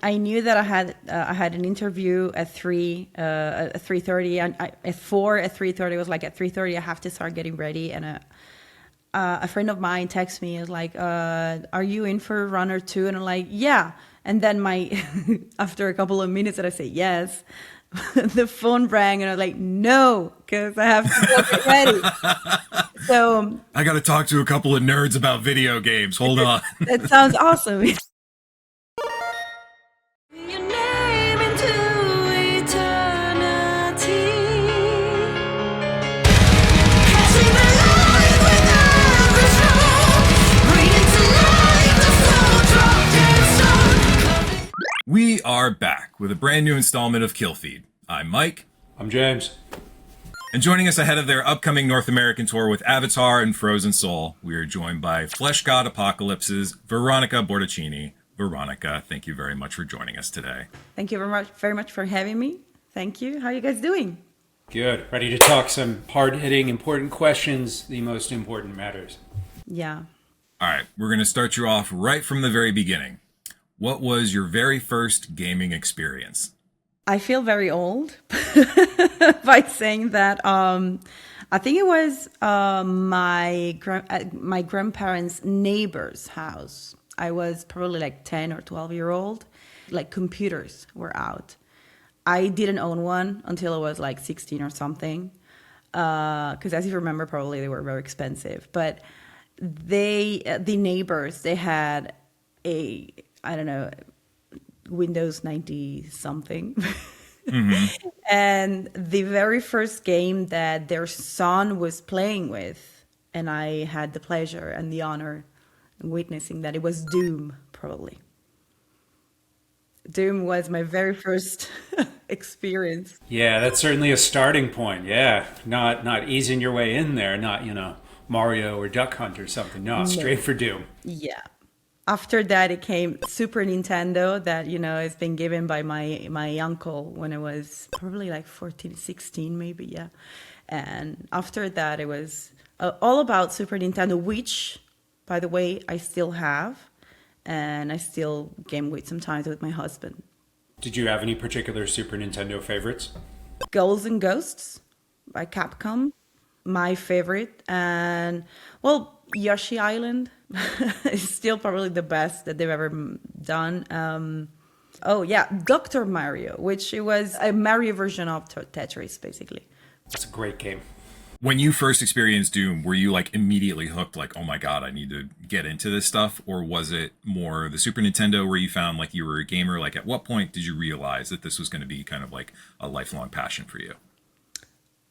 I knew that I had an interview at 3:30, and at 3:30 was like, at 3:30 I have to start getting ready, and a friend of mine texts me, is like, are you in for runner 2? And I'm like, yeah. And then after a couple of minutes that I say yes, the phone rang, and I was like, no, because I have to go get ready. So I got to talk to a couple of nerds about video games. Hold on. That sounds awesome. We are back with a brand new installment of Kill Feed. I'm Mike. I'm James. And joining us ahead of their upcoming North American tour with Avatar and Frozen Soul, we are joined by Fleshgod Apocalypse's Veronica Bordacchini. Veronica, thank you very much for joining us today. Thank you very much for having me. Thank you. How are you guys doing? Good. Ready to talk some hard-hitting, important questions, the most important matters. Yeah. All right, we're going to start you off right from the very beginning. What was your very first gaming experience? I feel very old by saying that. I think it was my grandparents' neighbor's house. I was probably like 10 or 12-year-old. Like, computers were out. I didn't own one until I was like 16 or something. Because as you remember, probably they were very expensive. But the neighbors, they had I don't know, Windows 90 something. Mm-hmm. And the very first game that their son was playing with, and I had the pleasure and the honor of witnessing that, it was Doom, probably. Doom was my very first experience. Yeah, that's certainly a starting point. Yeah, not easing your way in there, not, Mario or Duck Hunt or something. No, straight for Doom. Yeah. After that, it came Super Nintendo that, has been given by my uncle when I was probably like 14, 16 maybe, yeah. And after that, it was all about Super Nintendo, which, by the way, I still have. And I still game with sometimes with my husband. Did you have any particular Super Nintendo favorites? Ghouls and Ghosts by Capcom, my favorite. And, well, Yoshi Island is still probably the best that they've ever done. Dr. Mario, which it was a Mario version of Tetris, basically. It's a great game. When you first experienced Doom, were you like immediately hooked, like, oh my God, I need to get into this stuff? Or was it more the Super Nintendo where you found like you were a gamer? Like, at what point did you realize that this was going to be kind of like a lifelong passion for you?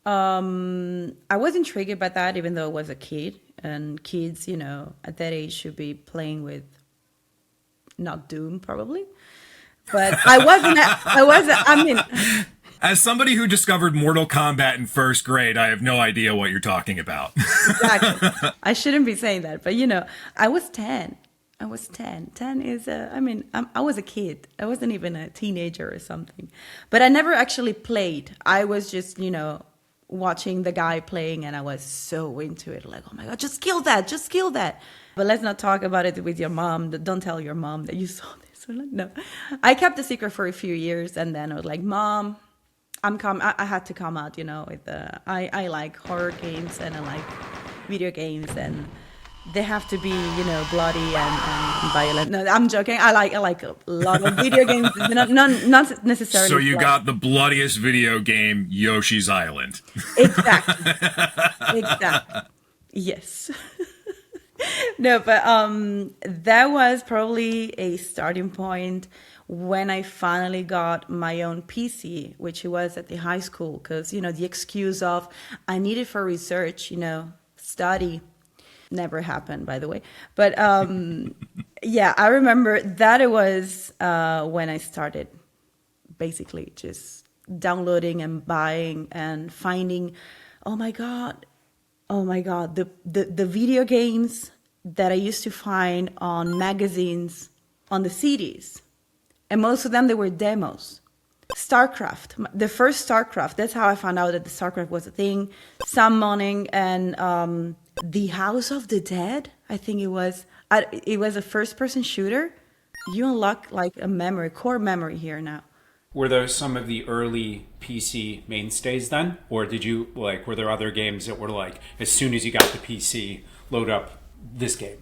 I was intrigued by that, even though I was a kid. And kids, at that age should be playing with not Doom, probably. But I mean... As somebody who discovered Mortal Kombat in first grade, I have no idea what you're talking about. Exactly. I shouldn't be saying that. But, I was 10. 10 is, I was a kid. I wasn't even a teenager or something. But I never actually played. I was just, watching the guy playing, and I was so into it. Like, oh my God, just kill that. But let's not talk about it with your mom. Don't tell your mom that you saw this. No. I kept the secret for a few years, and then I was like, Mom, I had to come out, with I like horror games, and I like video games, and they have to be, bloody and violent. No, I'm joking. I like a lot of video games, not necessarily. So you got the bloodiest video game, Yoshi's Island. Exactly. Yes. No, but that was probably a starting point when I finally got my own PC, which it was at the high school, because, the excuse of I need it for research, study. Never happened, by the way. But yeah, I remember that it was when I started basically just downloading and buying and finding, oh my God, the video games that I used to find on magazines, on the CDs. And most of them, they were demos. StarCraft, the first StarCraft, that's how I found out that the StarCraft was a thing. Summoning and The House of the Dead, I think it was a first-person shooter. You unlock like a memory, core memory here now. Were those some of the early PC mainstays then? Or did you, like, were there other games that were like, as soon as you got the PC, load up this game?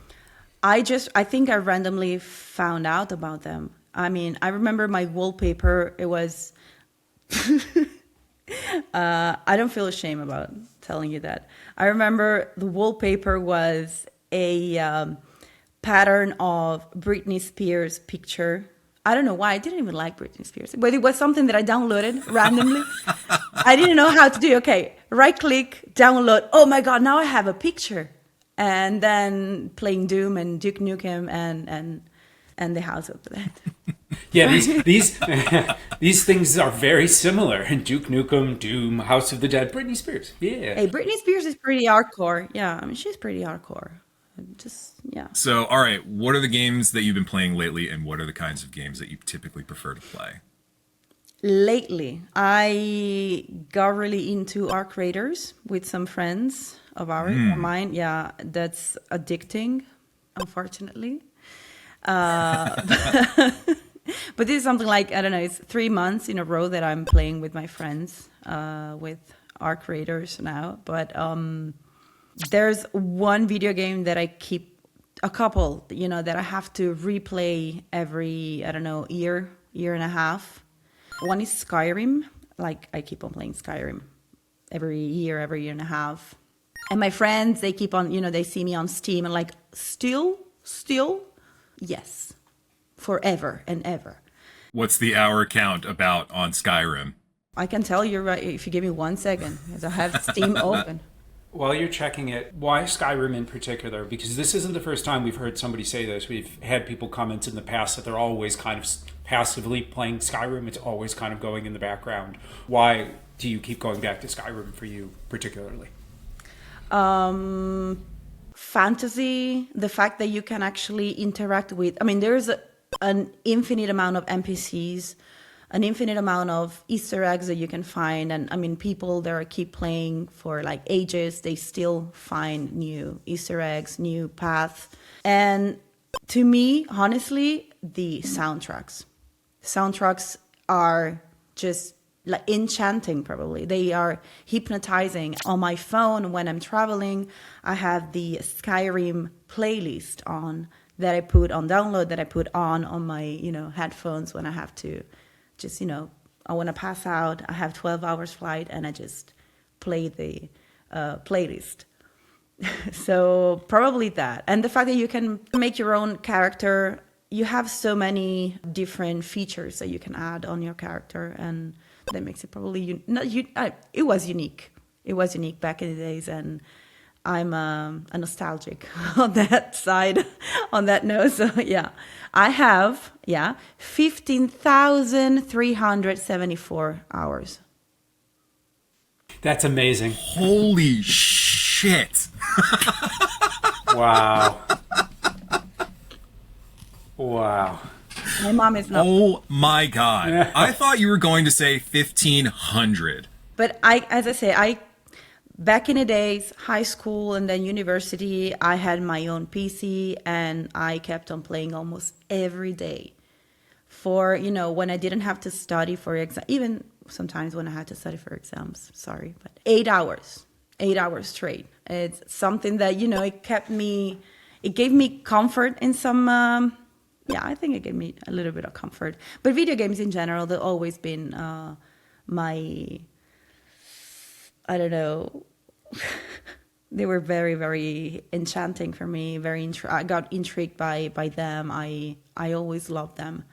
I think I randomly found out about them. I mean, I remember my wallpaper, it was, I don't feel ashamed about telling you that. I remember the wallpaper was a pattern of Britney Spears picture. I don't know why. I didn't even like Britney Spears, but it was something that I downloaded randomly. I didn't know how to do. Okay, right click, download. Oh my God, now I have a picture. And then playing Doom and Duke Nukem and the House of the Dead. Yeah, these these things are very similar. Duke Nukem, Doom, House of the Dead, Britney Spears. Yeah. Hey, Britney Spears is pretty hardcore. Yeah, I mean, she's pretty hardcore. Just, yeah. So, all right, what are the games that you've been playing lately, and what are the kinds of games that you typically prefer to play? Lately, I got really into Arc Raiders with some friends of mine. Yeah, that's addicting, unfortunately. But this is something like, I don't know, it's 3 months in a row that I'm playing with my friends with Arc Raiders now. But there's one video game that I keep, a couple, that I have to replay every, I don't know, year and a half. One is Skyrim. Like, I keep on playing Skyrim every year and a half. And my friends, they keep on, they see me on Steam and like, still, yes, forever and ever. What's the hour count about on Skyrim? I can tell you right if you give me 1 second, because I have Steam open. While you're checking it, why Skyrim in particular? Because this isn't the first time we've heard somebody say this. We've had people comment in the past that they're always kind of passively playing Skyrim. It's always kind of going in the background. Why do you keep going back to Skyrim for you particularly? Fantasy, the fact that you can actually interact with, I mean, there's an infinite amount of NPCs, an infinite amount of Easter eggs that you can find. And I mean, people that keep playing for like ages, they still find new Easter eggs, new paths. And to me, honestly, the soundtracks are just like enchanting, probably. They are hypnotizing. On my phone, when I'm traveling, I have the Skyrim playlist on that I put on download, that I put on my, headphones when I have to just, I want to pass out. I have 12 hours flight and I just play the playlist. So probably that. And the fact that you can make your own character, you have so many different features that you can add on your character, and that makes it probably it was unique. It was unique back in the days, and I'm a nostalgic on that side, on that note. So yeah, I have 15,374 hours. That's amazing. Holy shit! Wow. Wow. My mom is not. Oh my God. I thought you were going to say 1,500. But as I say, back in the days, high school and then university, I had my own PC and I kept on playing almost every day. For, when I didn't have to study for exam, even sometimes when I had to study for exams, sorry, but 8 hours straight. It's something that, it gave me comfort in some, I think it gave me a little bit of comfort. But video games in general, they've always been my, I don't know, they were very, very enchanting for me. I got intrigued by them. I always loved them.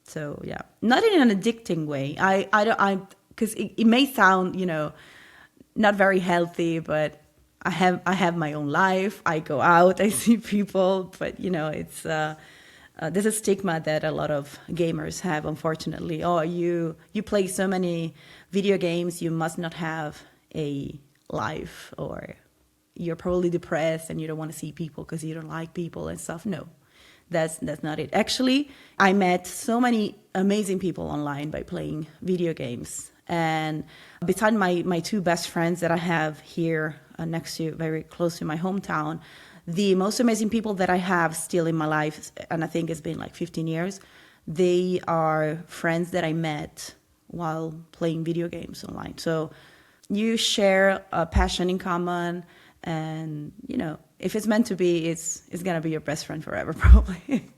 So yeah, not in an addicting way. Because it may sound, not very healthy, but I have my own life. I go out, I see people, but it's there's a stigma that a lot of gamers have, unfortunately. Oh, you play so many video games, you must not have a life, or you're probably depressed and you don't want to see people because you don't like people and stuff. No, that's not it. Actually, I met so many amazing people online by playing video games. And beside my two best friends that I have here next to, very close to my hometown, the most amazing people that I have still in my life, and I think it's been like 15 years, they are friends that I met while playing video games online. So you share a passion in common, and if it's meant to be, it's gonna be your best friend forever, probably.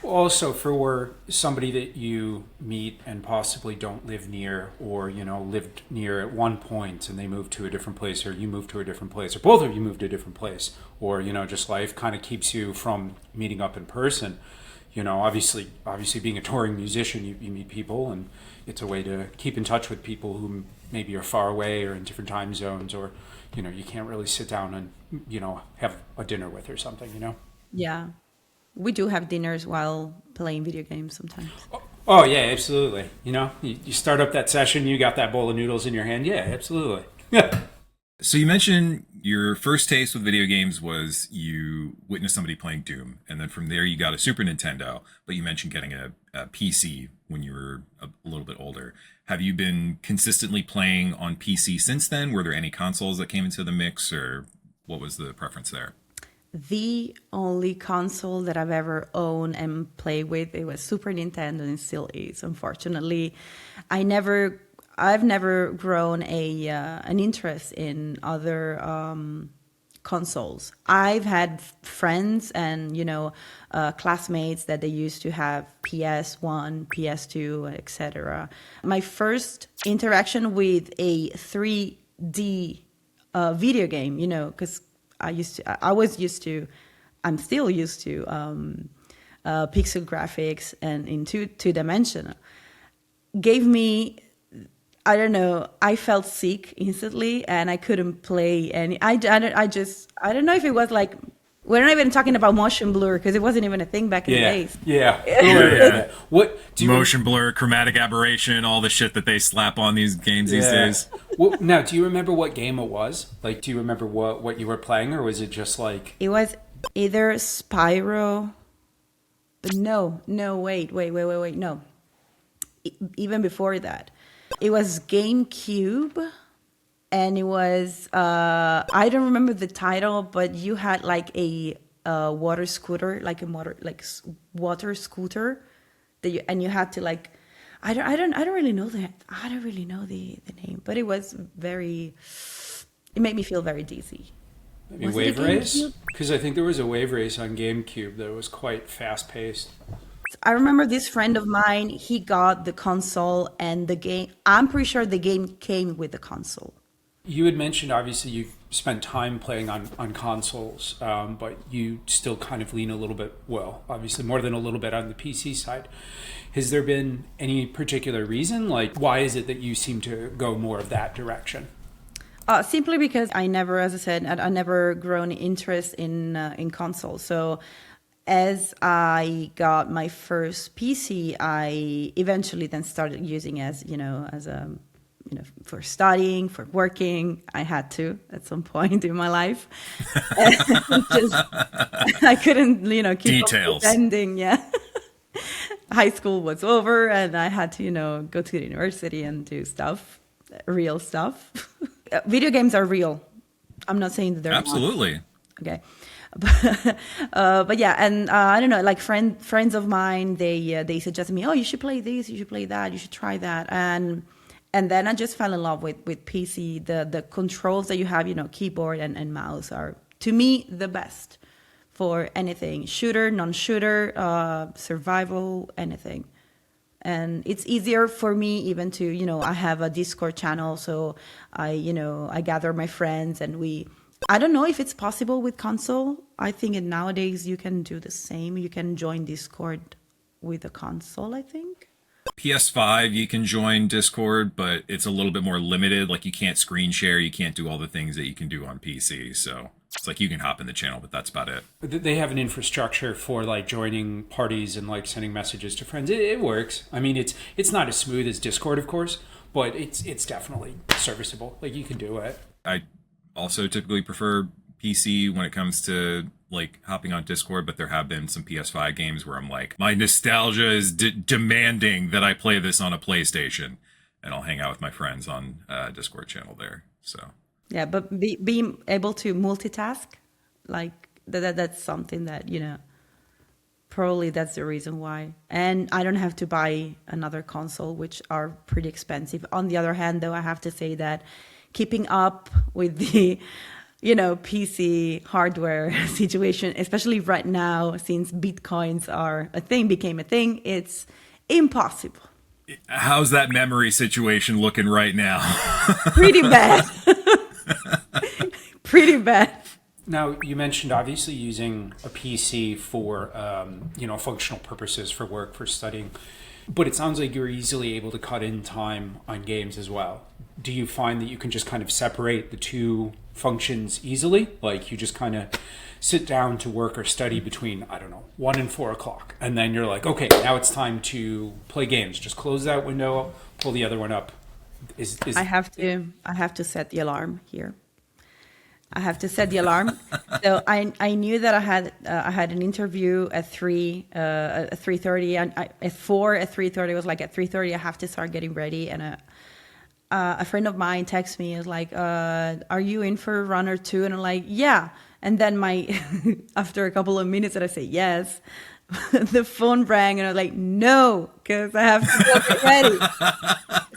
Also, for somebody that you meet and possibly don't live near, or lived near at one point and they moved to a different place, or you moved to a different place, or both of you moved to a different place, or just life kind of keeps you from meeting up in person. Obviously being a touring musician, you meet people, and it's a way to keep in touch with people who maybe are far away or in different time zones, or you can't really sit down and have a dinner with or something. Yeah. We do have dinners while playing video games sometimes. Oh yeah, absolutely. You start up that session, you got that bowl of noodles in your hand. Yeah, absolutely. Yeah. So you mentioned your first taste with video games was you witnessed somebody playing Doom, and then from there you got a Super Nintendo, but you mentioned getting a PC when you were a little bit older. Have you been consistently playing on PC since then? Were there any consoles that came into the mix, or what was the preference there? The only console that I've ever owned and played with, it was Super Nintendo, and still is, unfortunately. I've never grown an interest in other consoles. I've had friends and classmates that they used to have PS1, PS2, etc. My first interaction with a 3D video game, because I'm still used to pixel graphics and in two-dimensional, gave me, I don't know, I felt sick instantly and I couldn't play any. I don't know if it was like, we're not even talking about motion blur because it wasn't even a thing back in the days. Yeah. What do you motion blur, chromatic aberration, all the shit that they slap on these games these days. Well, now, do you remember what game it was? Like, do you remember what you were playing, or was it just like... It was either Spyro... No, wait, no. Even before that. It was GameCube, and it was... I don't remember the title, but you had like a water scooter, water scooter, and you had to like... I don't really know that. I don't really know the name, but it was very. It made me feel very dizzy. Maybe Wave Race, because I think there was a Wave Race on GameCube that was quite fast paced. I remember this friend of mine. He got the console and the game. I'm pretty sure the game came with the console. You had mentioned obviously you've spent time playing on consoles, but you still kind of lean a little bit, well, obviously more than a little bit on the PC side. Has there been any particular reason? Like, why is it that you seem to go more of that direction? Simply because I never grown interest in consoles. So as I got my first PC, I eventually then started using as a for studying, for working. I had to at some point in my life. I couldn't, keep details. Pretending, yeah. High school was over, and I had to, go to the university and do stuff, real stuff. Video games are real. I'm not saying that they're absolutely not. Okay. But yeah, and I don't know, like friends of mine, they suggested me, oh, you should play this, you should play that, you should try that, and then I just fell in love with PC. The controls that you have, keyboard and mouse are, to me, the best for anything. Shooter, non-shooter, survival, anything. And it's easier for me even to, I have a Discord channel, so I gather my friends and I don't know if it's possible with console. I think nowadays you can do the same. You can join Discord with a console, I think. PS5, you can join Discord, but it's a little bit more limited. Like, you can't screen share, you can't do all the things that you can do on PC. So it's like you can hop in the channel, but that's about it. They have an infrastructure for like joining parties and like sending messages to friends. It works. I mean, it's not as smooth as Discord, of course, but it's definitely serviceable. Like, you can do it. I also typically prefer PC when it comes to like hopping on Discord, but there have been some PS5 games where I'm like, my nostalgia is demanding that I play this on a PlayStation, and I'll hang out with my friends on Discord channel there. So yeah, but being able to multitask, like that's something that, probably that's the reason why. And I don't have to buy another console, which are pretty expensive. On the other hand, though, I have to say that keeping up with the, PC hardware situation, especially right now, since Bitcoins became a thing, it's impossible. How's that memory situation looking right now? Pretty bad. Pretty bad. Now, you mentioned obviously using a PC for, functional purposes, for work, for studying, but it sounds like you're easily able to cut in time on games as well. Do you find that you can just kind of separate the two functions easily? Like you just kind of sit down to work or study between, 1 and 4 o'clock. And then you're like, okay, now it's time to play games. Just close that window, pull the other one up. I have to set the alarm here. I have to set the alarm. So I knew that I had an interview at 3:30, and at 3:30 was like, at 3:30 I have to start getting ready. And a friend of mine texted me, is like, are you in for a run or two? And I'm like, yeah. And then after a couple of minutes that I say yes, the phone rang, and I was like, no, because I have to go get ready.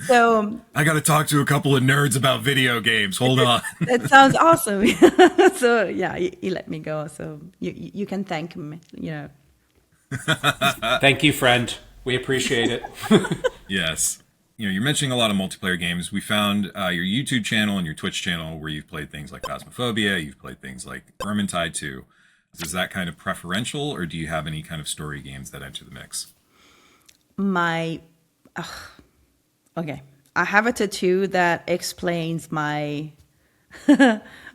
So I got to talk to a couple of nerds about video games. Hold on. That sounds awesome. So yeah, he let me go. So you can thank him. Thank you, friend. We appreciate it. Yes. You're mentioning a lot of multiplayer games. We found your YouTube channel and your Twitch channel where you've played things like Phasmophobia. You've played things like Vermintide 2. Is that kind of preferential, or do you have any kind of story games that enter the mix? Okay. I have a tattoo that explains my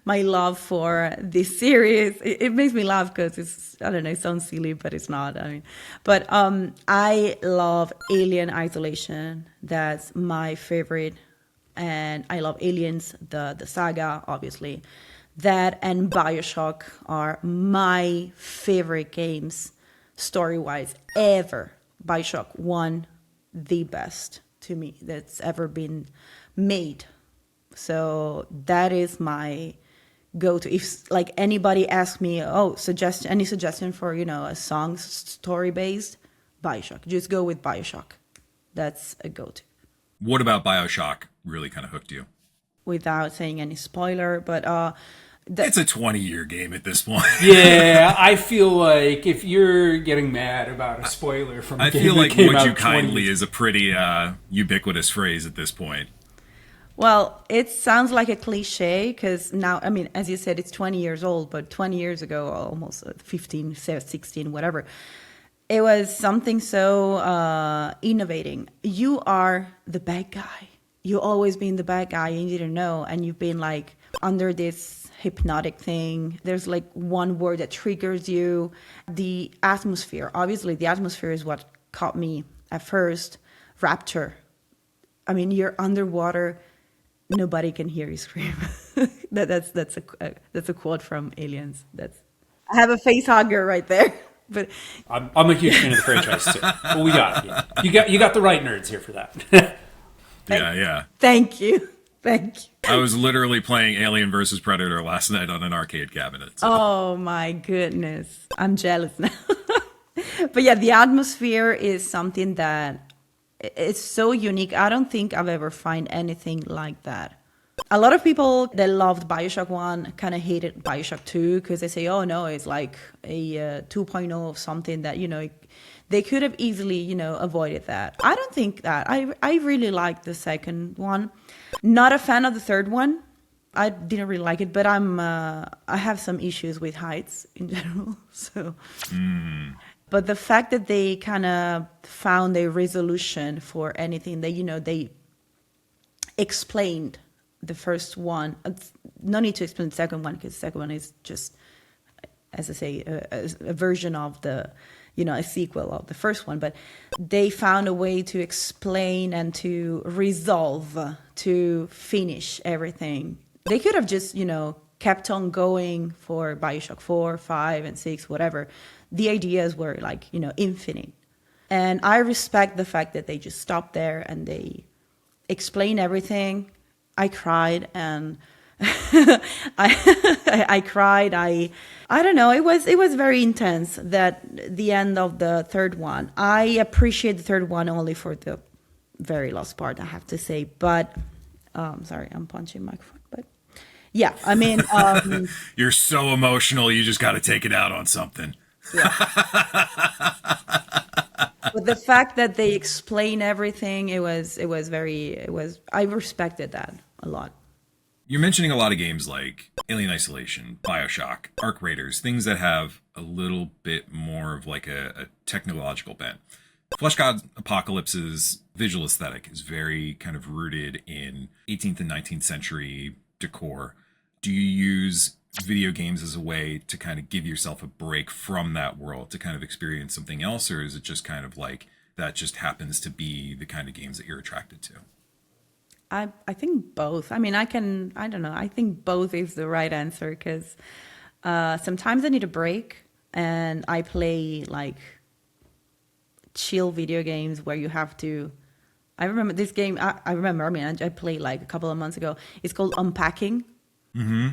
my love for this series. It makes me laugh because it sounds silly, but it's not. I love Alien Isolation. That's my favorite. And I love Aliens, the saga, obviously. That and BioShock are my favorite games, story-wise, ever. BioShock 1, the best to me that's ever been made. So that is my go-to. If like anybody asks me, any suggestion for, a song story-based, BioShock. Just go with BioShock. That's a go-to. What about BioShock really kind of hooked you? Without saying any spoiler, but it's a 20-year game at this point. Yeah, I feel like if you're getting mad about a spoiler from a game, I feel like "would you kindly" is a pretty ubiquitous phrase at this point. Well, it sounds like a cliche because now, as you said, it's 20 years old, but 20 years ago, almost 15, 16, whatever, it was something so innovating. You are the bad guy. You've always been the bad guy, and you didn't know, and you've been like under this hypnotic thing. There's like one word that triggers you. The atmosphere, obviously the atmosphere is what caught me at first. Rapture. You're underwater, nobody can hear you scream. that's a quote from Aliens. I have a face hugger right there. But I'm a huge fan of the franchise too. Well, we got it. Yeah. You got the right nerds here for that. Yeah. Thank you. I was literally playing Alien vs. Predator last night on an arcade cabinet. So. Oh my goodness. I'm jealous now. But yeah, the atmosphere is something that it's so unique. I don't think I've ever find anything like that. A lot of people that loved BioShock 1 kind of hated BioShock 2 because they say, oh no, it's like a 2.0 of something that, they could have easily, avoided that. I don't think that. I really like the second one. Not a fan of the third one. I didn't really like it, but I have some issues with heights in general. So, But the fact that they kind of found a resolution for anything that, they explained the first one. No need to explain the second one because the second one is just, as I say, a version of the, a sequel of the first one. But they found a way to explain and to resolve, to finish everything. They could have just, kept on going for BioShock 4, 5, and 6, whatever. The ideas were like, infinite. And I respect the fact that they just stopped there and they explained everything. I cried, and I cried. I don't know. It was very intense. That the end of the third one. I appreciate the third one only for the very last part, I have to say. But sorry, I'm punching my microphone. But yeah, I mean, You're so emotional. You just got to take it out on something. yeah. But the fact that they explain everything, I respected that a lot. You're mentioning a lot of games like Alien Isolation, Bioshock, Arc Raiders, things that have a little bit more of like a technological bent. Fleshgod Apocalypse's visual aesthetic is very kind of rooted in 18th and 19th century decor. Do you use video games as a way to kind of give yourself a break from that world to kind of experience something else, or is it just kind of like that just happens to be the kind of games that you're attracted to? I think both. I mean, I don't know. I think both is the right answer because sometimes I need a break and I play like chill video games where you have to. I remember this game. I played like a couple of months ago. It's called Unpacking. Mm-hmm.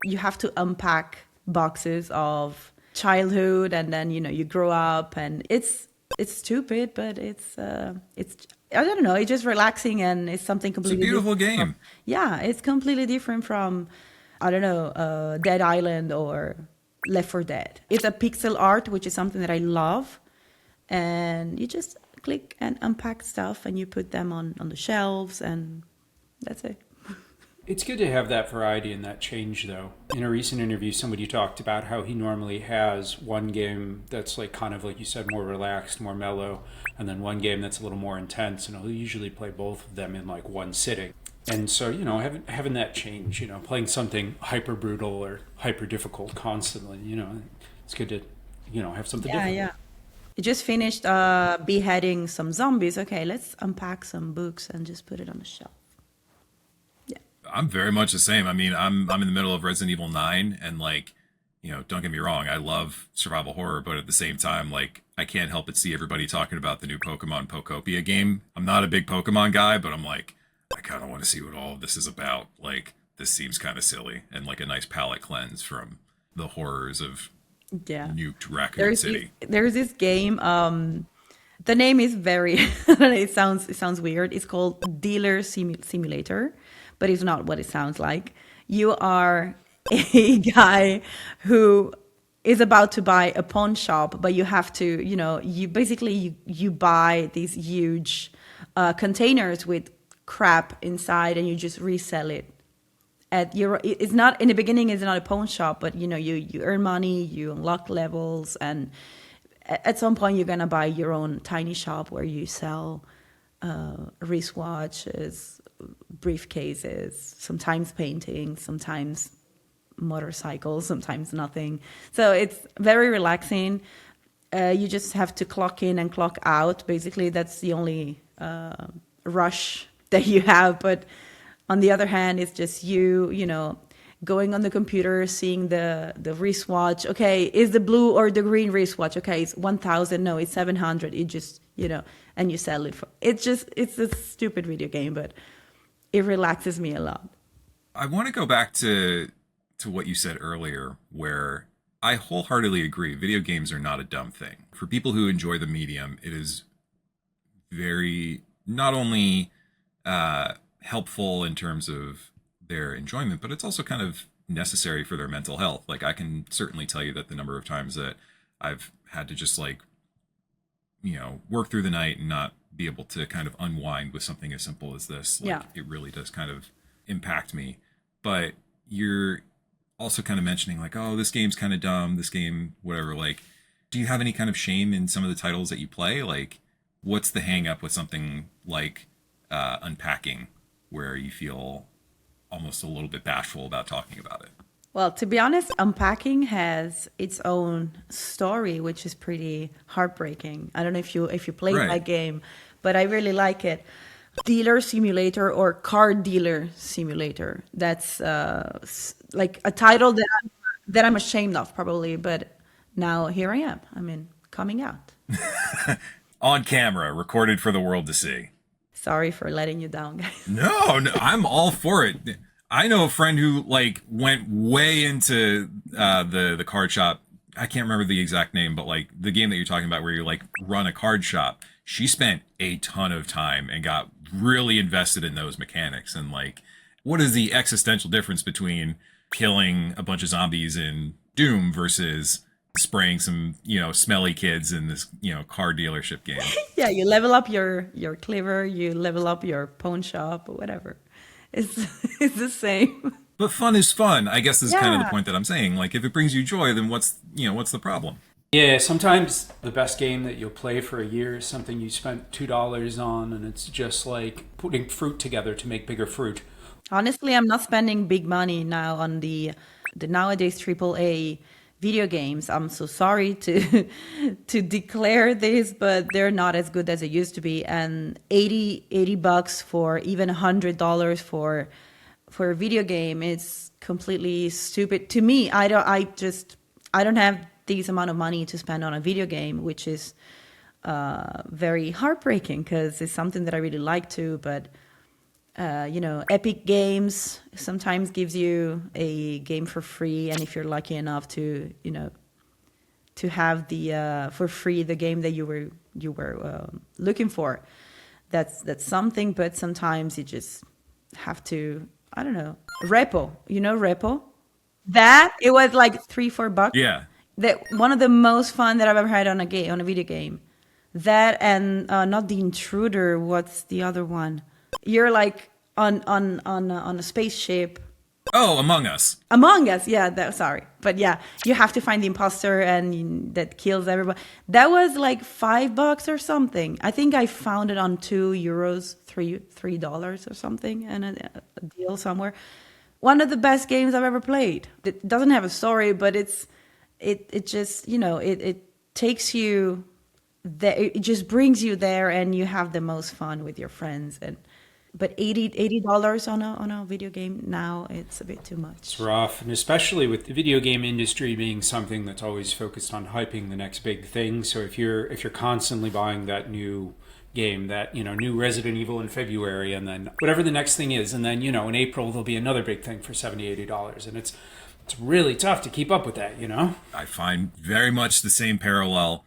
You have to unpack boxes of childhood and then, you grow up and it's stupid, but it's I don't know, it's just relaxing and it's something completely different. It's a beautiful game. Yeah, it's completely different from, I don't know, Dead Island or Left 4 Dead. It's a pixel art, which is something that I love. And you just click and unpack stuff and you put them on the shelves and that's it. It's good to have that variety and that change, though. In a recent interview, somebody talked about how he normally has one game that's like kind of like you said, more relaxed, more mellow, and then one game that's a little more intense, and he'll usually play both of them in like one sitting. And so, having that change, playing something hyper brutal or hyper difficult constantly, it's good to, have something different. Yeah. You just finished beheading some zombies. Okay, let's unpack some books and just put it on the shelf. I'm very much the same. I mean, I'm in the middle of Resident Evil 9 and like, don't get me wrong, I love survival horror, but at the same time, like, I can't help but see everybody talking about the new Pokemon Pokopia game. I'm not a big Pokemon guy, but I'm like, I kind of want to see what all of this is about. Like, this seems kind of silly and like a nice palate cleanse from the horrors of nuked Raccoon City. There's this game, the name is very, it sounds weird. It's called Dealer Simulator. But it's not what it sounds like. You are a guy who is about to buy a pawn shop, but you have to, you buy these huge containers with crap inside and you just resell it. It's not, in the beginning, it's not a pawn shop, but, you earn money, you unlock levels, and at some point you're going to buy your own tiny shop where you sell wristwatches, briefcases, sometimes paintings, sometimes motorcycles, sometimes nothing. So it's very relaxing. You just have to clock in and clock out. Basically, that's the only rush that you have. But on the other hand, it's just you going on the computer, seeing the wristwatch. Okay, is the blue or the green wristwatch? Okay, it's 1,000. No, it's 700. It just, and you sell it for. It's a stupid video game, but it relaxes me a lot. I want to go back to what you said earlier, where I wholeheartedly agree. Video games are not a dumb thing. For people who enjoy the medium, it is very not only helpful in terms of their enjoyment, but it's also kind of necessary for their mental health. Like, I can certainly tell you that the number of times that I've had to just like, work through the night and not be able to kind of unwind with something as simple as this. Like, it really does kind of impact me. But you're also kind of mentioning like, oh, this game's kind of dumb, this game, whatever. Like, do you have any kind of shame in some of the titles that you play? Like, what's the hang up with something like Unpacking, where you feel almost a little bit bashful about talking about it? Well, to be honest, Unpacking has its own story, which is pretty heartbreaking. I don't know if you played that game, but I really like it. Dealer Simulator or Car Dealer Simulator. That's like a title that I'm ashamed of, probably. But now here I am. I mean, coming out. On camera, recorded for the world to see. Sorry for letting you down, guys. No, I'm all for it. I know a friend who like went way into the card shop. I can't remember the exact name, but like the game that you're talking about where you like run a card shop. She spent a ton of time and got really invested in those mechanics. And like, what is the existential difference between killing a bunch of zombies in Doom versus spraying some, smelly kids in this, car dealership game? Yeah, you level up your cleaver, you level up your pawn shop or whatever. It's it's the same. But fun is fun. I guess this is kind of the Yeah. point that I'm saying. Like, if it brings you joy, then what's the problem? Yeah, sometimes the best game that you'll play for a year is something you spent $2 on, and it's just like putting fruit together to make bigger fruit. Honestly, I'm not spending big money now on the nowadays AAA video games. I'm so sorry to to declare this, but they're not as good as they used to be. And 80 bucks for even $100 for a video game is completely stupid to me. I don't have this amount of money to spend on a video game, which is very heartbreaking because it's something that I really like to, but Epic Games sometimes gives you a game for free, and if you're lucky enough to have the for free the game that you were looking for, that's something. But sometimes you just have to, I don't know, Repo. Repo. That it was like $3-4. Yeah. That one of the most fun that I've ever had on a video game. That and not The Intruder. What's the other one? You're like on a spaceship. Oh, Among Us. Among Us, yeah. Sorry, but yeah, you have to find the imposter that kills everybody. That was like $5 or something. I think I found it on €2, $3 or something, and a deal somewhere. One of the best games I've ever played. It doesn't have a story, but it just it takes you there. It just brings you there, and you have the most fun with your friends. But $80 on a video game now, it's a bit too much. It's rough, and especially with the video game industry being something that's always focused on hyping the next big thing. So if you're constantly buying that new game, that new Resident Evil in February, and then whatever the next thing is, and then in April there'll be another big thing for $70-$80, and it's really tough to keep up with that. I find very much the same parallel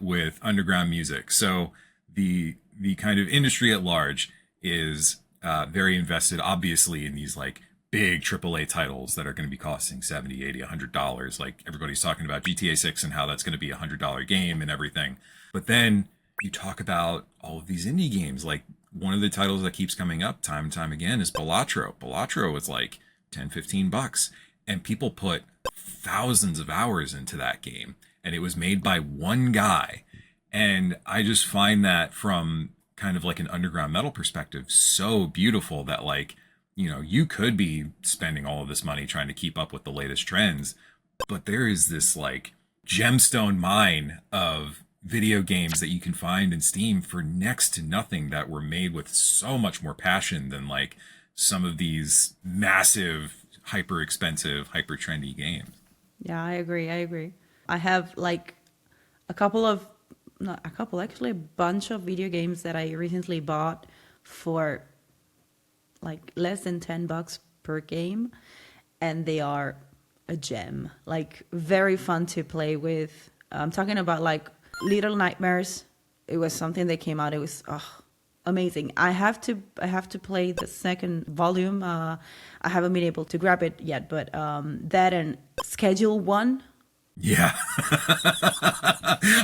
with underground music. So the kind of industry at large is very invested, obviously, in these like big AAA titles that are going to be costing $70, $80, $100. Like everybody's talking about GTA 6 and how that's going to be a $100 game and everything. But then you talk about all of these indie games. Like one of the titles that keeps coming up time and time again is Balatro. Balatro is like $10-15, and people put thousands of hours into that game, and it was made by one guy. And I just find that from kind of like an underground metal perspective so beautiful that like you could be spending all of this money trying to keep up with the latest trends, but there is this like gemstone mine of video games that you can find in Steam for next to nothing that were made with so much more passion than like some of these massive, hyper expensive, hyper trendy games. Yeah, I agree. I have like actually a bunch of video games that I recently bought for like less than $10 per game, and they are a gem. Like very fun to play with. I'm talking about like Little Nightmares. It was something that came out. It was amazing. I have to play the second volume. I haven't been able to grab it yet, but that and Schedule 1. Yeah.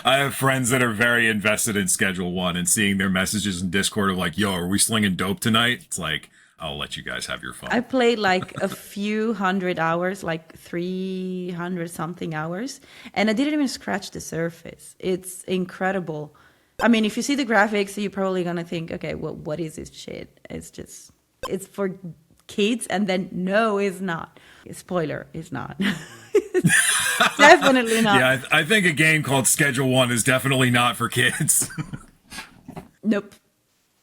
I have friends that are very invested in Schedule 1 and seeing their messages in Discord of like, yo, are we slinging dope tonight? It's like, I'll let you guys have your fun. I played like a few hundred hours, like 300 something hours, and I didn't even scratch the surface. It's incredible. I mean, if you see the graphics, you're probably going to think, okay, well, what is this shit? It's for kids. And then no, it's not. Spoiler, it's not. Definitely not. Yeah, I think a game called Schedule 1 is definitely not for kids. Nope.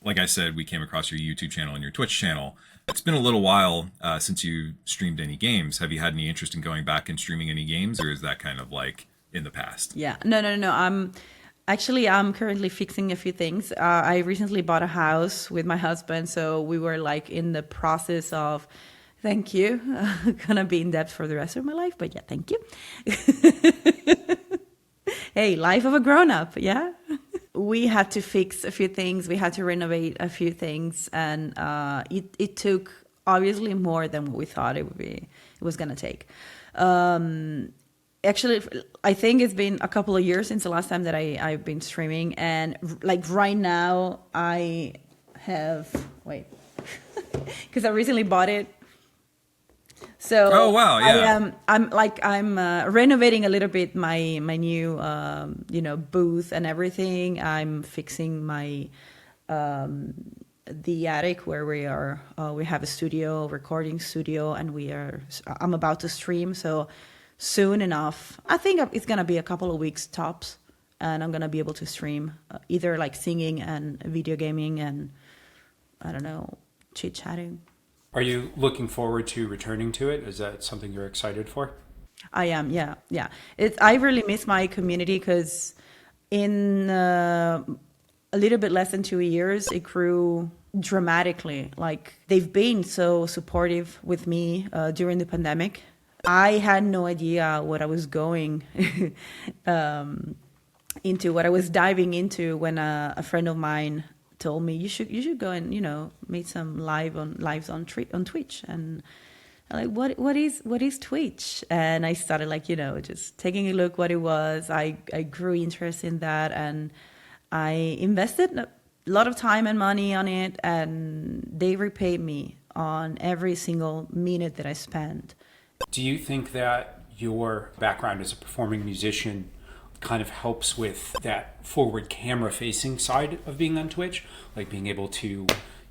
Like I said, we came across your YouTube channel and your Twitch channel. It's been a little while since you streamed any games. Have you had any interest in going back and streaming any games, or is that kind of like in the past? Yeah. No. I'm currently fixing a few things. I recently bought a house with my husband, so we were like in the process of Thank you. Gonna be in debt for the rest of my life, but yeah, thank you. Hey, life of a grown-up, yeah? We had to fix a few things. We had to renovate a few things, and it took obviously more than what we thought it was gonna take. Actually, I think it's been a couple of years since the last time that I've been streaming, and like right now I have because I recently bought it. So oh wow, yeah. I'm renovating a little bit my new booth and everything. I'm fixing my the attic where we are. We have a studio, recording studio, and I'm about to stream. So soon enough, I think it's gonna be a couple of weeks tops, and I'm gonna be able to stream either like singing and video gaming and I don't know, chit chatting. Are you looking forward to returning to it? Is that something you're excited for? I am, yeah. I really miss my community because in a little bit less than 2 years, it grew dramatically. Like they've been so supportive with me during the pandemic. I had no idea what I was going into, what I was diving into when a friend of mine told me you should go and make some lives on Twitch, and I'm like what is Twitch, and I started just taking a look what it was. I grew interest in that, and I invested a lot of time and money on it, and they repaid me on every single minute that I spent. Do you think that your background as a performing musician kind of helps with that forward camera facing side of being on Twitch, like being able to,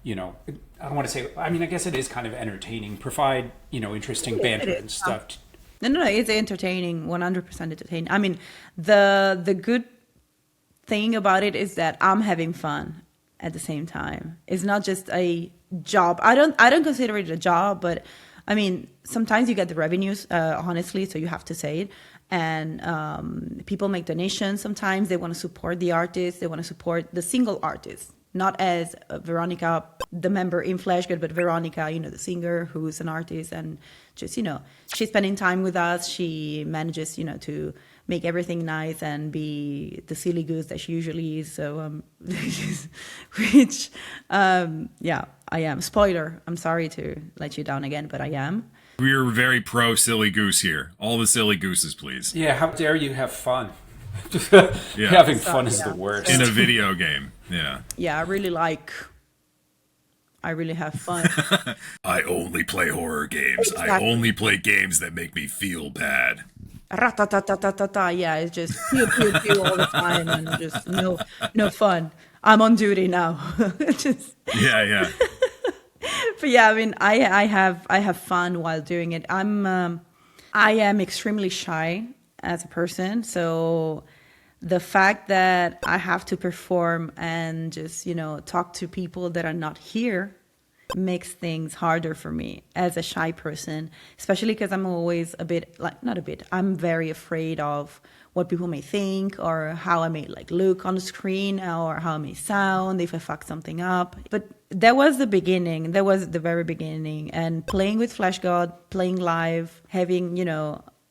I don't want to say, I mean, I guess it is kind of entertaining, provide, interesting banter and stuff. No, it's entertaining, 100% entertaining. I mean, the good thing about it is that I'm having fun at the same time. It's not just a job. I don't consider it a job, but I mean, sometimes you get the revenues, honestly, so you have to say it. And people make donations. Sometimes they want to support the artist. They want to support the single artist, not as Veronica, the member in Fleshgod, but Veronica, the singer who's an artist, and just she's spending time with us. She manages to make everything nice and be the silly goose that she usually is. So which I am. Spoiler, I'm sorry to let you down again, but I am. We're very pro silly goose here. All the silly gooses, please. Yeah, how dare you have fun? Yeah. Having fun is the worst. In a video game, yeah. Yeah, I really have fun. I only play horror games. Exactly. I only play games that make me feel bad. Ra-ta-ta-ta-ta-ta-ta. Yeah, it's just pew, pew, pew all the time and just no fun. I'm on duty now. Yeah. But yeah, I mean, I have fun while doing it. I am extremely shy as a person, so the fact that I have to perform and just talk to people that are not here makes things harder for me as a shy person, especially because I'm always I'm very afraid of what people may think or how I may look on the screen or how I may sound if I fuck something up. But that was the beginning. That was the very beginning. And playing with Fleshgod, playing live, having,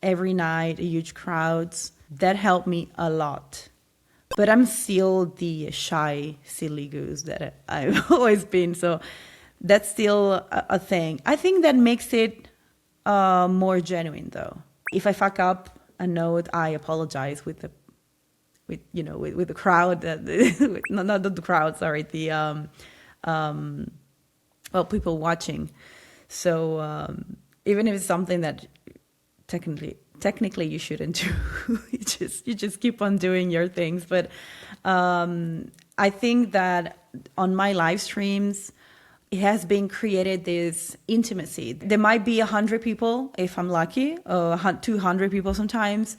every night huge crowds, that helped me a lot. But I'm still the shy, silly goose that I've always been. So that's still a thing. I think that makes it more genuine, though. If I fuck up a note, I apologize with the crowd. Not the crowd, sorry. People watching. So even if it's something that technically you shouldn't do, you just keep on doing your things. But I think that on my live streams, it has been created this intimacy. There might be 100 people if I'm lucky, or 200 people sometimes,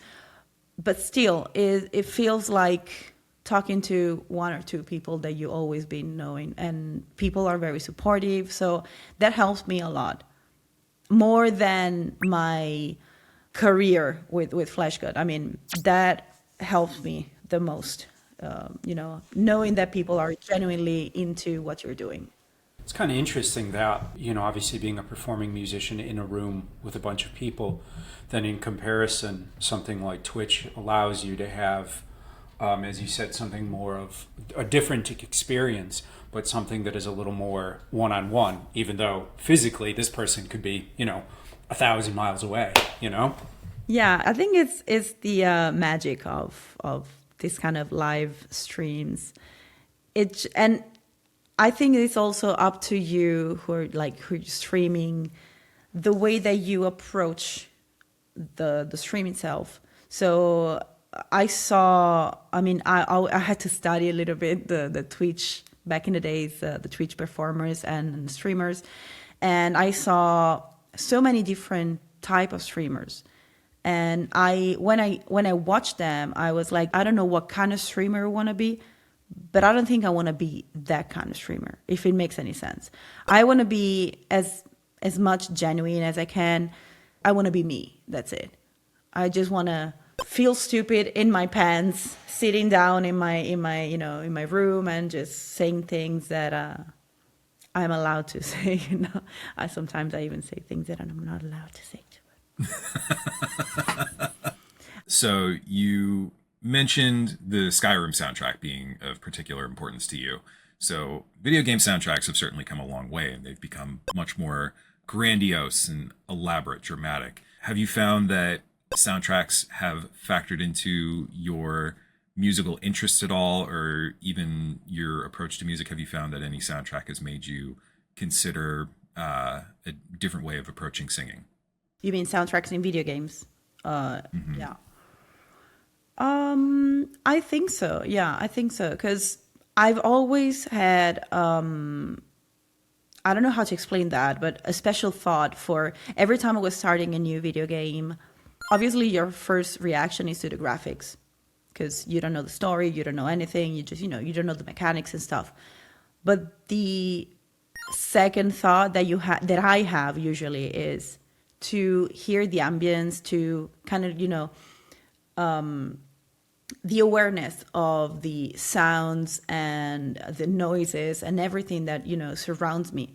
but still, it feels like talking to one or two people that you always been knowing, and people are very supportive. So that helps me a lot, more than my career with Fleshgod. I mean, that helps me the most. Knowing that people are genuinely into what you're doing. It's kind of interesting that, obviously being a performing musician in a room with a bunch of people, then in comparison, something like Twitch allows you to have, as you said, something more of a different experience, but something that is a little more one-on-one, even though physically this person could be, 1,000 miles away, Yeah, I think it's the magic of this kind of live streams. And I think it's also up to you who're streaming, the way that you approach the stream itself. So I had to study a little bit the Twitch back in the days, the Twitch performers and streamers, and I saw so many different type of streamers. And when I watched them, I was like, I don't know what kind of streamer I want to be, but I don't think I want to be that kind of streamer, if it makes any sense. I want to be as much genuine as I can. I want to be me. That's it. I just want to feel stupid in my pants, sitting down in my room and just saying things that I'm allowed to say. Sometimes I even say things that I'm not allowed to say. So you mentioned the Skyrim soundtrack being of particular importance to you. So video game soundtracks have certainly come a long way, and they've become much more grandiose and elaborate, dramatic. Have you found that soundtracks have factored into your musical interests at all, or even your approach to music? Have you found that any soundtrack has made you consider a different way of approaching singing? You mean soundtracks in video games? Yeah. I think so. Yeah, I think so. Because I've always had, I don't know how to explain that, but a special thought for every time I was starting a new video game. Obviously, your first reaction is to the graphics, because you don't know the story, you don't know anything, you just, you don't know the mechanics and stuff. But the second thought that I have usually is to hear the ambience, to kind of, the awareness of the sounds and the noises and everything that, surrounds me.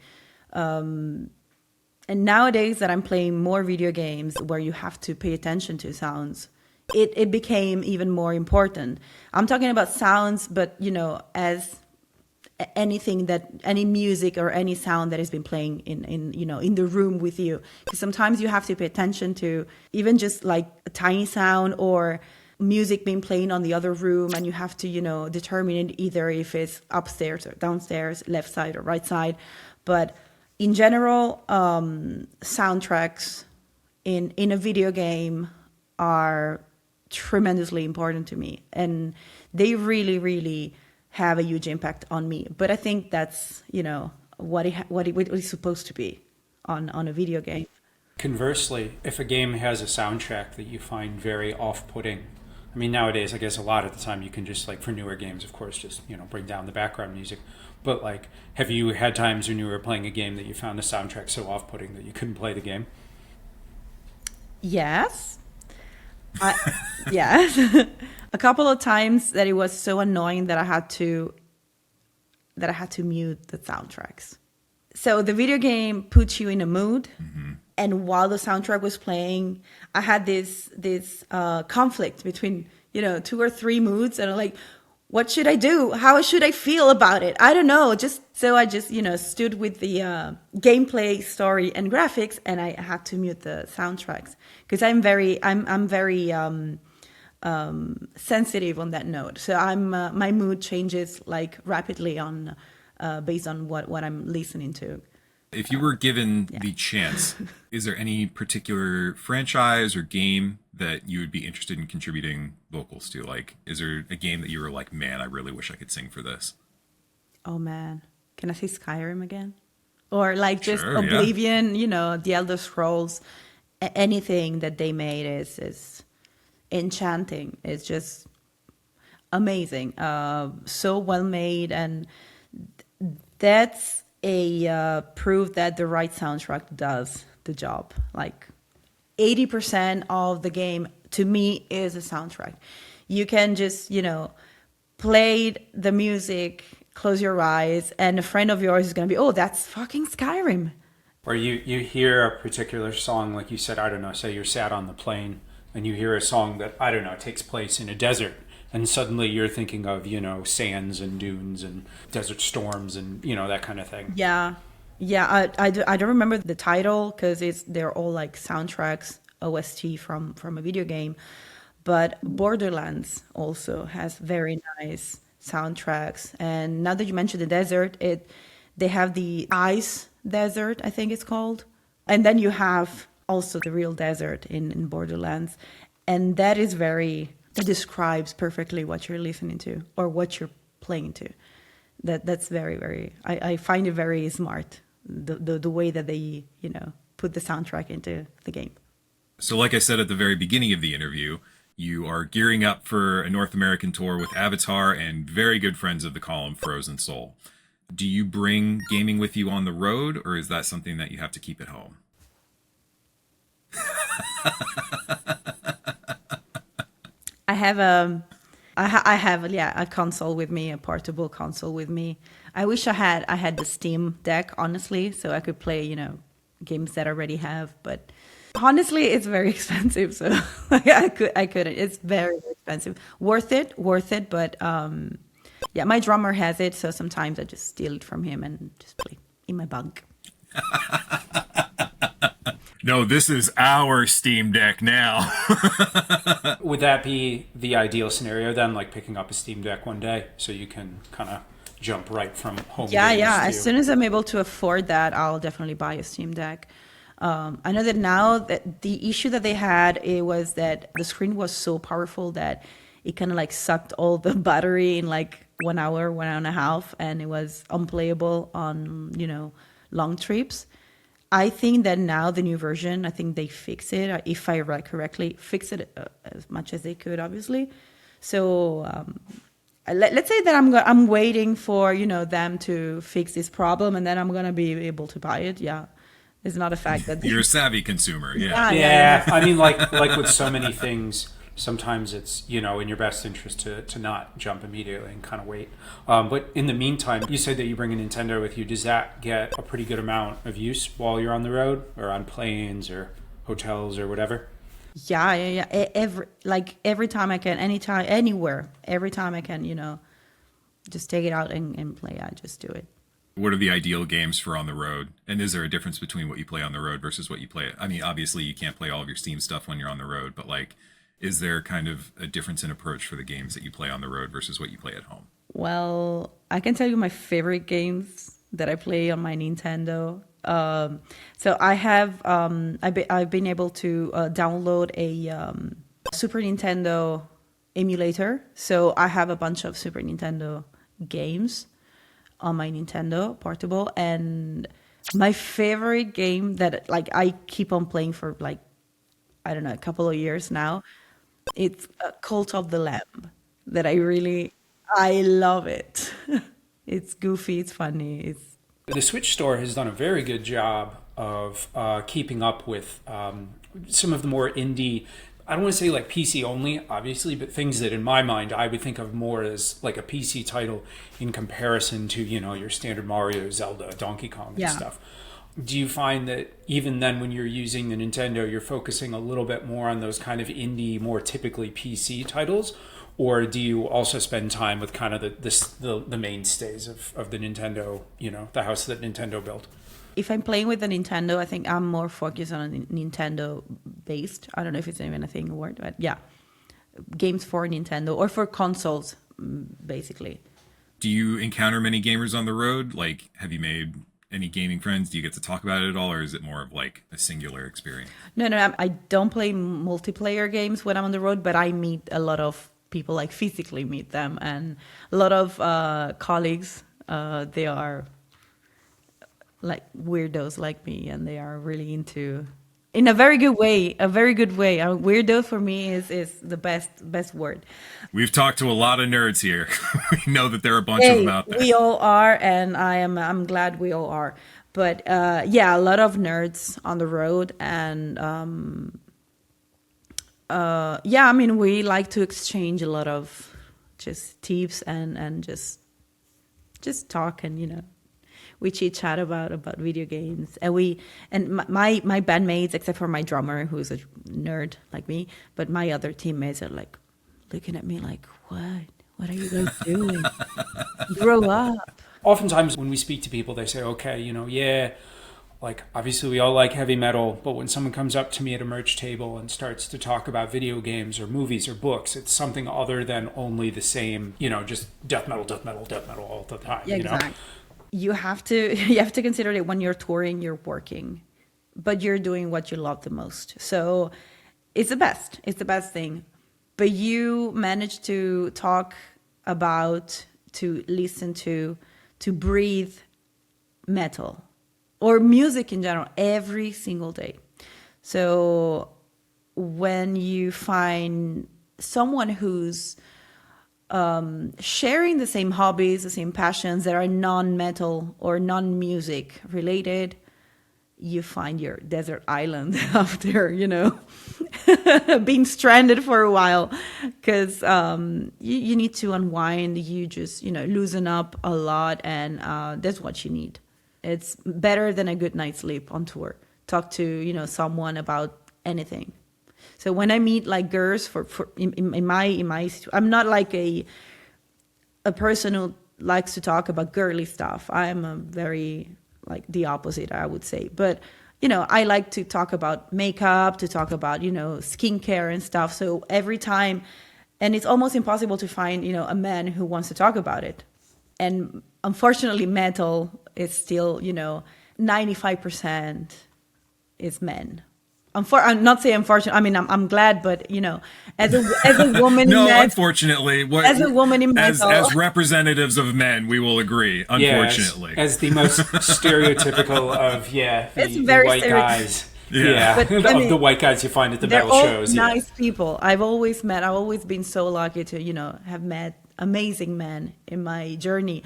And nowadays that I'm playing more video games where you have to pay attention to sounds, it became even more important. I'm talking about sounds, but, as any music or any sound that has been playing in the room with you. Because sometimes you have to pay attention to even just like a tiny sound or music being playing on the other room, and you have to, determine either if it's upstairs or downstairs, left side or right side. But in general, soundtracks in a video game are tremendously important to me, and they really, really have a huge impact on me. But I think that's, what it's supposed to be on a video game. Conversely, if a game has a soundtrack that you find very off-putting, I mean, nowadays, I guess a lot of the time you can just, like, for newer games, of course, just, bring down the background music. But, like, have you had times when you were playing a game that you found the soundtrack so off-putting that you couldn't play the game? Yes. Yes. A couple of times that it was so annoying that I had to mute the soundtracks. So the video game puts you in a mood, and while the soundtrack was playing, I had this conflict between 2 or 3 moods, and I'm like, what should I do? How should I feel about it? I don't know. So I just stood with the gameplay, story, and graphics, and I had to mute the soundtracks because I'm very sensitive on that note. So my mood changes like rapidly on based on what I'm listening to. If you were given the chance, is there any particular franchise or game that you would be interested in contributing vocals to? Like, is there a game that you were like, man, I really wish I could sing for this? Oh man, can I say Skyrim again? Or like just Sure, Oblivion, the Elder Scrolls, anything that they made is enchanting. It's just amazing, so well made, and that's a proof that the right soundtrack does the job. Like 80% of the game to me is a soundtrack. You can just play the music close your eyes, and a friend of yours is going to be, oh, that's fucking Skyrim. Or you hear a particular song, like you said, I don't know, say you're sat on the plane and you hear a song that, I don't know, takes place in a desert. And suddenly you're thinking of, sands and dunes and desert storms and, that kind of thing. Yeah. Yeah, I don't remember the title because they're all like soundtracks, OST from a video game. But Borderlands also has very nice soundtracks. And now that you mentioned the desert, they have the ice desert, I think it's called. And then you have also the real desert in Borderlands. And that describes perfectly what you're listening to or what you're playing to. That's very, very, I find it very smart, the way that they, put the soundtrack into the game. So like I said at the very beginning of the interview, you are gearing up for a North American tour with Avatar and very good friends of the column, Frozen Soul. Do you bring gaming with you on the road, or is that something that you have to keep at home? I have a console with me, a portable console with me. I wish I had the Steam Deck, honestly, so I could play, games that I already have, but honestly, it's very expensive, so I couldn't. It's very, very expensive. Worth it, but yeah, my drummer has it, so sometimes I just steal it from him and just play in my bunk. No, this is our Steam Deck now. Would that be the ideal scenario then, like picking up a Steam Deck one day so you can kind of jump right from home? Yeah. As soon as I'm able to afford that, I'll definitely buy a Steam Deck. I know that now that the issue that they had, it was that the screen was so powerful that it kind of like sucked all the battery in like 1 hour, 1 hour and a half, and it was unplayable on, long trips. I think that now the new version, I think they fix it, if I read correctly, fix it as much as they could, obviously. So let's say that I'm waiting for, them to fix this problem, and then I'm going to be able to buy it. Yeah. It's not a fact that you're a savvy consumer. Yeah. I mean, like with so many things, sometimes it's, in your best interest to not jump immediately and kind of wait. But in the meantime, you said that you bring a Nintendo with you. Does that get a pretty good amount of use while you're on the road or on planes or hotels or whatever? Yeah. Every time I can, anytime, anywhere, every time I can, just take it out and play. I just do it. What are the ideal games for on the road? And is there a difference between what you play on the road versus what you play? I mean, obviously you can't play all of your Steam stuff when you're on the road, but like, is there kind of a difference in approach for the games that you play on the road versus what you play at home? Well, I can tell you my favorite games that I play on my Nintendo. So I have, I've been able to download a Super Nintendo emulator. So I have a bunch of Super Nintendo games on my Nintendo portable, and my favorite game that like I keep on playing for like, I don't know, a couple of years now, it's Cult of the Lamb that I love it. It's goofy, it's funny. The Switch store has done a very good job of keeping up with some of the more indie, I don't want to say like PC only, obviously, but things that in my mind I would think of more as like a PC title in comparison to, your standard Mario, Zelda, Donkey Kong and stuff. Do you find that even then when you're using the Nintendo, you're focusing a little bit more on those kind of indie, more typically PC titles? Or do you also spend time with kind of the mainstays of the Nintendo, the house that Nintendo built? If I'm playing with the Nintendo, I think I'm more focused on Nintendo based. I don't know if it's even a thing word, but yeah. Games for Nintendo or for consoles, basically. Do you encounter many gamers on the road? Like, have you made any gaming friends? Do you get to talk about it at all, or is it more of like a singular experience? No, I don't play multiplayer games when I'm on the road, but I meet a lot of people, like physically meet them, and a lot of colleagues. They are like weirdos like me, and they are really into, in a very good way. Weirdo for me is the best word. We've talked to a lot of nerds here. We know that there are a bunch of them out there. We all are, and I'm glad we all are. But yeah, a lot of nerds on the road, and yeah, I mean, we like to exchange a lot of just tips and just just talk and, we chit chat about video games. And my bandmates, except for my drummer, who's a nerd like me, but my other teammates are like looking at me like, what are you guys doing? Grow up. Oftentimes when we speak to people, they say, okay, yeah, like obviously we all like heavy metal, but when someone comes up to me at a merch table and starts to talk about video games or movies or books, it's something other than only the same, just death metal all the time. Yeah, exactly. You have to consider that when you're touring, you're working, but you're doing what you love the most. So it's the best. It's the best thing. But you manage to talk about, to listen to breathe metal or music in general every single day. So when you find someone who's sharing the same hobbies, the same passions that are non-metal or non-music related, you find your desert island after, being stranded for a while, because you need to unwind. You just, loosen up a lot, and that's what you need. It's better than a good night's sleep on tour. Talk to, someone about anything. So when I meet like girls in my I'm not like a person who likes to talk about girly stuff. I'm a very like the opposite, I would say. But I like to talk about makeup, to talk about skincare and stuff. So every time, and it's almost impossible to find a man who wants to talk about it. And unfortunately, metal is still 95% is men. I'm not saying unfortunately. I mean, I'm glad, but as a woman, no, in metal, unfortunately, as a woman in metal, as representatives of men, we will agree. Unfortunately, as the most stereotypical of it's the very white guys. Yeah. But, of the white guys you find at the metal shows. They're all nice people. I've always been so lucky to have met amazing men in my journey.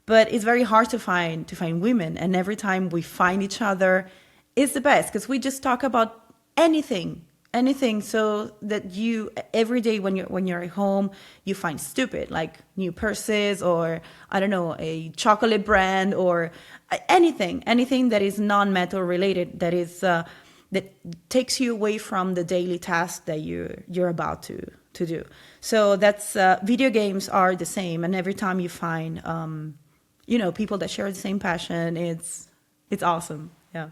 But it's very hard to find women, and every time we find each other, it's the best because we just talk about anything, so that you every day when you're at home, you find stupid like new purses or I don't know, a chocolate brand or anything that is non-metal related, that is that takes you away from the daily task that you're about to do. So that's video games are the same, and every time you find people that share the same passion, it's awesome. Yeah.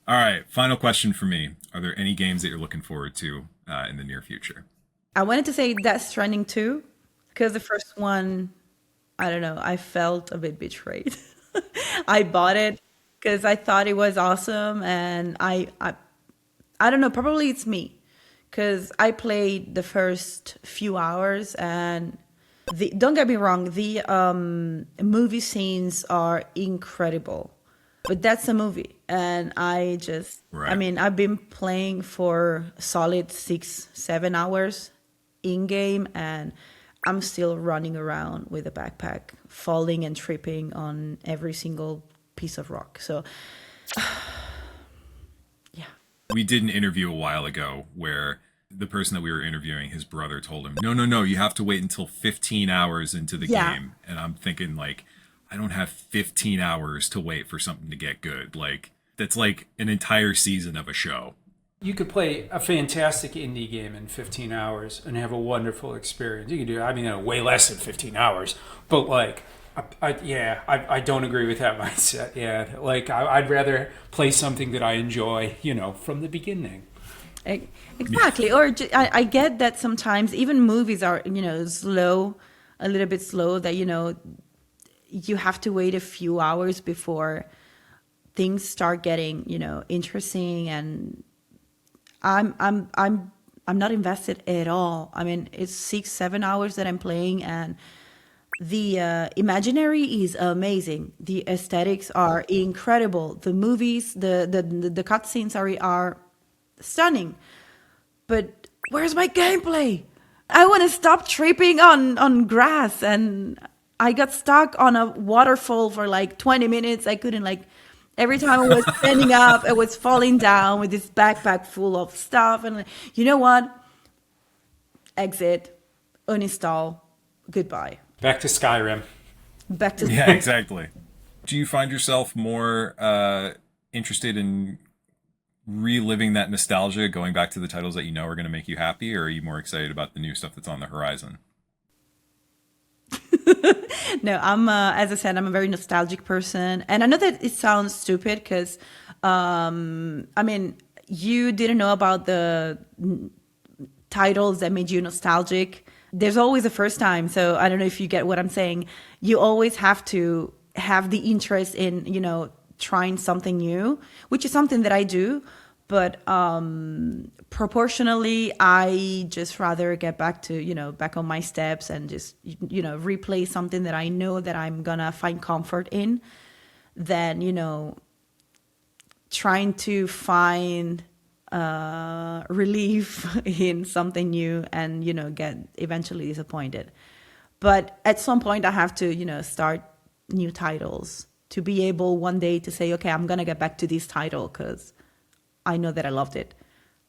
All right, final question for me. Are there any games that you're looking forward to in the near future? I wanted to say Death Stranding 2, because the first one, I don't know, I felt a bit betrayed. I bought it because I thought it was awesome, and I don't know, probably it's me, because I played the first few hours, and don't get me wrong, the movie scenes are incredible. But that's a movie, and I just, right. I mean, I've been playing for a solid 6-7 hours in-game, and I'm still running around with a backpack, falling and tripping on every single piece of rock. So, yeah. We did an interview a while ago where the person that we were interviewing, his brother told him, no, you have to wait until 15 hours into the game. And I'm thinking like, I don't have 15 hours to wait for something to get good. Like, that's like an entire season of a show. You could play a fantastic indie game in 15 hours and have a wonderful experience. You could do, way less than 15 hours. But, like, I don't agree with that mindset. Yeah, like, I'd rather play something that I enjoy, from the beginning. Exactly. Or I get that sometimes even movies are, slow, a little bit slow, that, you have to wait a few hours before things start getting, interesting, and I'm not invested at all. I mean, it's 6-7 hours that I'm playing, and the imaginary is amazing. The aesthetics are incredible. The movies, the cutscenes are stunning. But where's my gameplay? I want to stop tripping on grass, and I got stuck on a waterfall for like 20 minutes. I couldn't every time I was standing up, I was falling down with this backpack full of stuff. And you know what? Exit, uninstall, goodbye. Back to Skyrim. back to Yeah, exactly. Do you find yourself more interested in reliving that nostalgia, going back to the titles that you know are going to make you happy, or are you more excited about the new stuff that's on the horizon? No, I'm as I said, I'm a very nostalgic person, and I know that it sounds stupid because, I mean, you didn't know about the titles that made you nostalgic. There's always a first time, so I don't know if you get what I'm saying. You always have to have the interest in, trying something new, which is something that I do. But proportionally, I just rather get back to, back on my steps and just, replay something that I know that I'm going to find comfort in than, trying to find relief in something new and, get eventually disappointed. But at some point, I have to, start new titles to be able one day to say, okay, I'm going to get back to this title because I know that I loved it.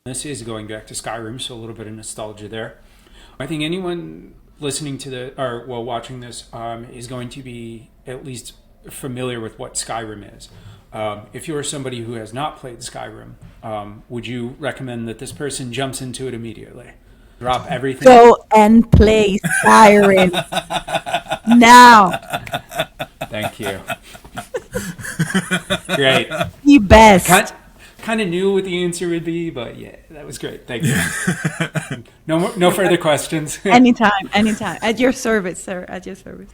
This is going back to Skyrim, so a little bit of nostalgia there. I think anyone listening to watching this is going to be at least familiar with what Skyrim is. If you're somebody who has not played Skyrim, would you recommend that this person jumps into it immediately? Drop everything. Go and play Skyrim now. Thank you. Great. The best. Kind of knew what the answer would be, but yeah, that was great. Thank you. No further questions. Anytime. At your service, sir. At your service.